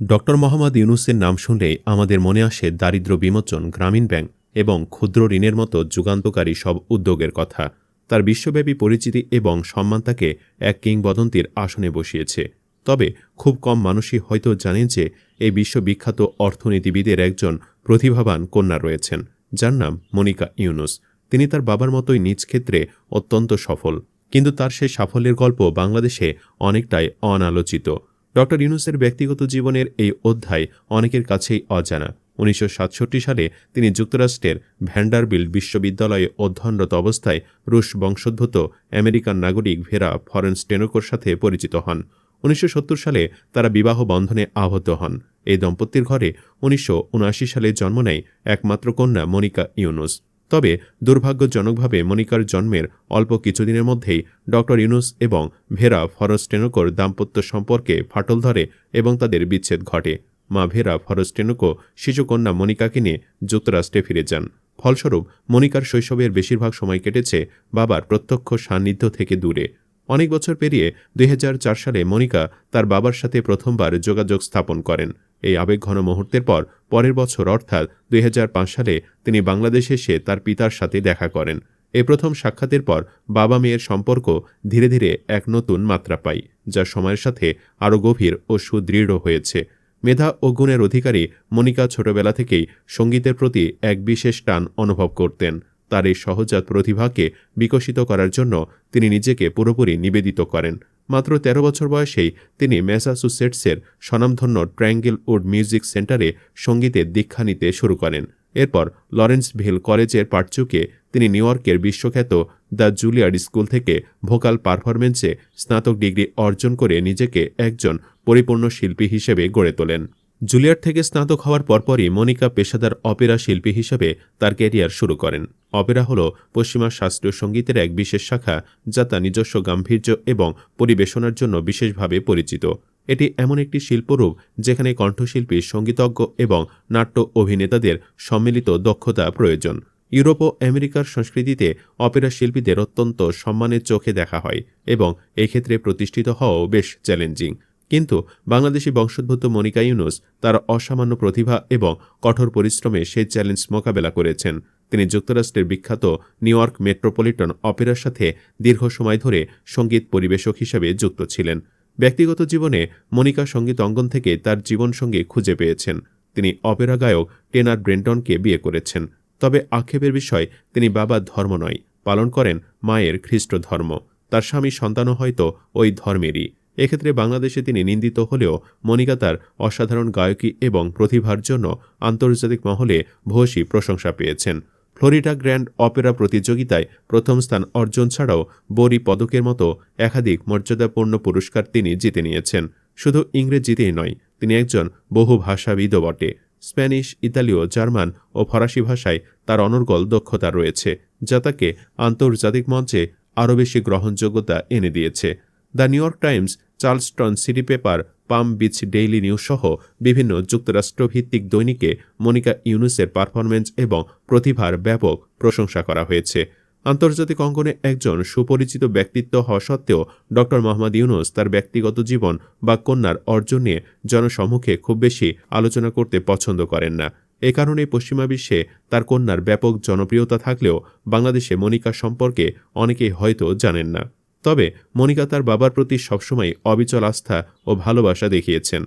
Doctor Mohammad ইউনূসের নাম শুনলেই আমাদের মনে আসে দারিদ্র্য বিমোচন, গ্রামীণ ব্যাংক এবং ক্ষুদ্র ঋণের মতো যুগান্তকারী সব উদ্যোগের কথা। তার বিশ্বব্যাপী পরিচিতি এবং সম্মান তাকে এক কিংবদন্তির আসনে বসিয়েছে। তবে খুব কম মানুষই হয়তো জানেন যে এই বিশ্ববিখ্যাত অর্থনীতিবিদের একজন প্রতিভাবান কন্যা রয়েছেন, যার নাম মনিকা ইউনুস। তিনি তার বাবার মতোই নিজ ক্ষেত্রে অত্যন্ত সফল, কিন্তু তার সেই সাফল্যের গল্প বাংলাদেশে অনেকটাই অনালোচিত। ডক্টর ইউনূসের ব্যক্তিগত জীবনের এই অধ্যায় অনেকের কাছেই অজানা। ১৯৬৭ সালে তিনি যুক্তরাষ্ট্রের ভ্যান্ডারবিল্ট বিশ্ববিদ্যালয়ে অধ্যয়নরত অবস্থায় রুশ বংশোদ্ভূত আমেরিকান নাগরিক ভেরা ফরেন-স্টেনোকোর সাথে পরিচিত হন। ১৯৭০ সালে তারা বিবাহ বন্ধনে আবদ্ধ হন। এই দম্পতির ঘরে ১৯৭৯ সালে জন্ম নেয় একমাত্র কন্যা মনিকা ইউনুস। তবে দুর্ভাগ্যজনকভাবে মনিকার জন্মের অল্প কিছুদিনের মধ্যেই ডক্টর ইউনুস এবং ভেরা ফরেন-স্টেনোকোর দাম্পত্য সম্পর্কে ফাটল ধরে এবং তাদের বিচ্ছেদ ঘটে। মা ভেরা ফরেন-স্টেনোকো শিশুকন্যা মনিকাকে নিয়ে যুক্তরাষ্ট্রে ফিরে যান। ফলস্বরূপ মনিকার শৈশবের বেশিরভাগ সময় কেটেছে বাবার প্রত্যক্ষ সান্নিধ্য থেকে দূরে। অনেক বছর পেরিয়ে ২০০৪ সালে মনিকা তার বাবার সাথে প্রথমবার যোগাযোগ স্থাপন করেন। এই আবেগঘন মুহূর্তের পরের বছর অর্থাৎ ২০০৫ সালে তিনি বাংলাদেশে এসে তার পিতার সাথে দেখা করেন। এই প্রথম সাক্ষাতের পর বাবা মেয়ের সম্পর্ক ধীরে ধীরে এক নতুন মাত্রা পায়, যা সময়ের সাথে আরও গভীর ও সুদৃঢ় হয়েছে। মেধা ও গুণের অধিকারী মনিকা ছোটবেলা থেকেই সঙ্গীতের প্রতি এক বিশেষ টান অনুভব করতেন। তার এই সহজাত প্রতিভাকে বিকশিত করার জন্য তিনি নিজেকে পুরোপুরি নিবেদিত করেন। মাত্র ১৩ বছর বয়সেই তিনি ম্যাসাচুসেটসের স্বনামধন্য ট্রায়াঙ্গেল উড মিউজিক সেন্টারে সঙ্গীতের দীক্ষা নিতে শুরু করেন। এরপর লরেন্সভিল কলেজের পাঠচুকে তিনি নিউ ইয়র্কের বিশ্বখ্যাত দ্য জুলিয়ার্ড স্কুল থেকে ভোকাল পারফরমেন্সে স্নাতক ডিগ্রি অর্জন করে নিজেকে একজন পরিপূর্ণ শিল্পী হিসেবে গড়ে তোলেন। জুলিয়ার্ড থেকে স্নাতক হওয়ার পরপরই মনিকা পেশাদার অপেরা শিল্পী হিসেবে তার ক্যারিয়ার শুরু করেন। অপেরা হল পশ্চিমা শাস্ত্রীয় সঙ্গীতের এক বিশেষ শাখা, যা তার নিজস্ব গাম্ভীর্য এবং পরিবেশনার জন্য বিশেষভাবে পরিচিত। এটি এমন একটি শিল্পরূপ যেখানে কণ্ঠশিল্পী, সঙ্গীতজ্ঞ এবং নাট্য অভিনেতাদের সম্মিলিত দক্ষতা প্রয়োজন। ইউরোপ ও আমেরিকার সংস্কৃতিতে অপেরা শিল্পীদের অত্যন্ত সম্মানের চোখে দেখা হয় এবং এক্ষেত্রে প্রতিষ্ঠিত হওয়াও বেশ চ্যালেঞ্জিং। কিন্তু বাংলাদেশি বংশোদ্ভূত মনিকা ইউনুস তার অসামান্য প্রতিভা এবং কঠোর পরিশ্রমে সেই চ্যালেঞ্জ মোকাবেলা করেছেন। তিনি যুক্তরাষ্ট্রের বিখ্যাত নিউ ইয়র্ক মেট্রোপলিটন অপেরার সাথে দীর্ঘ সময় ধরে সঙ্গীত পরিবেশক হিসেবে যুক্ত ছিলেন। ব্যক্তিগত জীবনে মনিকা সঙ্গীত অঙ্গন থেকে তার জীবনসঙ্গী খুঁজে পেয়েছেন। তিনি অপেরা গায়ক টেনার ব্রেন্টনকে বিয়ে করেছেন। তবে আক্ষেপের বিষয়, তিনি বাবার ধর্ম নয়, পালন করেন মায়ের খ্রিস্ট ধর্ম। তার স্বামী সন্তানও হয়তো ওই ধর্মেরই। এক্ষেত্রে বাংলাদেশে তিনি নিন্দিত হলেও মনিকা তার অসাধারণ গায়কী এবং প্রতিভার জন্য আন্তর্জাতিক মহলে ভূয়সী প্রশংসা পেয়েছেন। ফ্লোরিডা গ্র্যান্ড অপেরা প্রতিযোগিতায় প্রথম স্থান অর্জন ছাড়াও বরি পদকের মতো একাধিক মর্যাদাপূর্ণ পুরস্কার তিনি জিতে নিয়েছেন। শুধু ইংরেজিতেই নয়, তিনি একজন বহুভাষাবিদও বটে। স্প্যানিশ, ইতালীয়, জার্মান ও ফরাসি ভাষায় তার অনর্গল দক্ষতা রয়েছে, যা তাকে আন্তর্জাতিক মঞ্চে আরও বেশি গ্রহণযোগ্যতা এনে দিয়েছে। The new York Times, Charleston city paper, palm beach daily news সহ বিভিন্ন যুক্তরাষ্ট্রভিত্তিক দৈনিকে মনিকা ইউনুসের পারফরমেন্স এবং প্রতিভার ব্যাপক প্রশংসা করা হয়েছে। আন্তর্জাতিক অঙ্গনে একজন সুপরিচিত ব্যক্তিত্ব হওয়া সত্ত্বেও ডক্টর মোহাম্মদ ইউনুস তার ব্যক্তিগত জীবন বা কন্যার অর্জন নিয়ে জনসম্মুখে খুব বেশি আলোচনা করতে পছন্দ করেন না। এ কারণে পশ্চিমা বিশ্বে তার কন্যার ব্যাপক জনপ্রিয়তা থাকলেও বাংলাদেশে মনিকা সম্পর্কে অনেকেই হয়তো জানেন না। তবে মনিকা তার বাবার প্রতি সবসময় অবিচল আস্থা ও ভালোবাসা দেখিয়েছেন।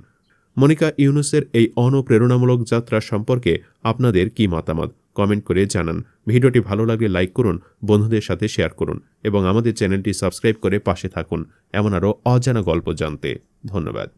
মনিকা ইউনুসের এই অনুপ্রেরণামূলক যাত্রা সম্পর্কে আপনাদের কি মতামত কমেন্ট করে জানান। ভিডিওটি ভালো লাগলে লাইক করুন, বন্ধুদের সাথে শেয়ার করুন এবং আমাদের চ্যানেলটি সাবস্ক্রাইব করে পাশে থাকুন এমন আরও অজানা গল্প জানতে। ধন্যবাদ।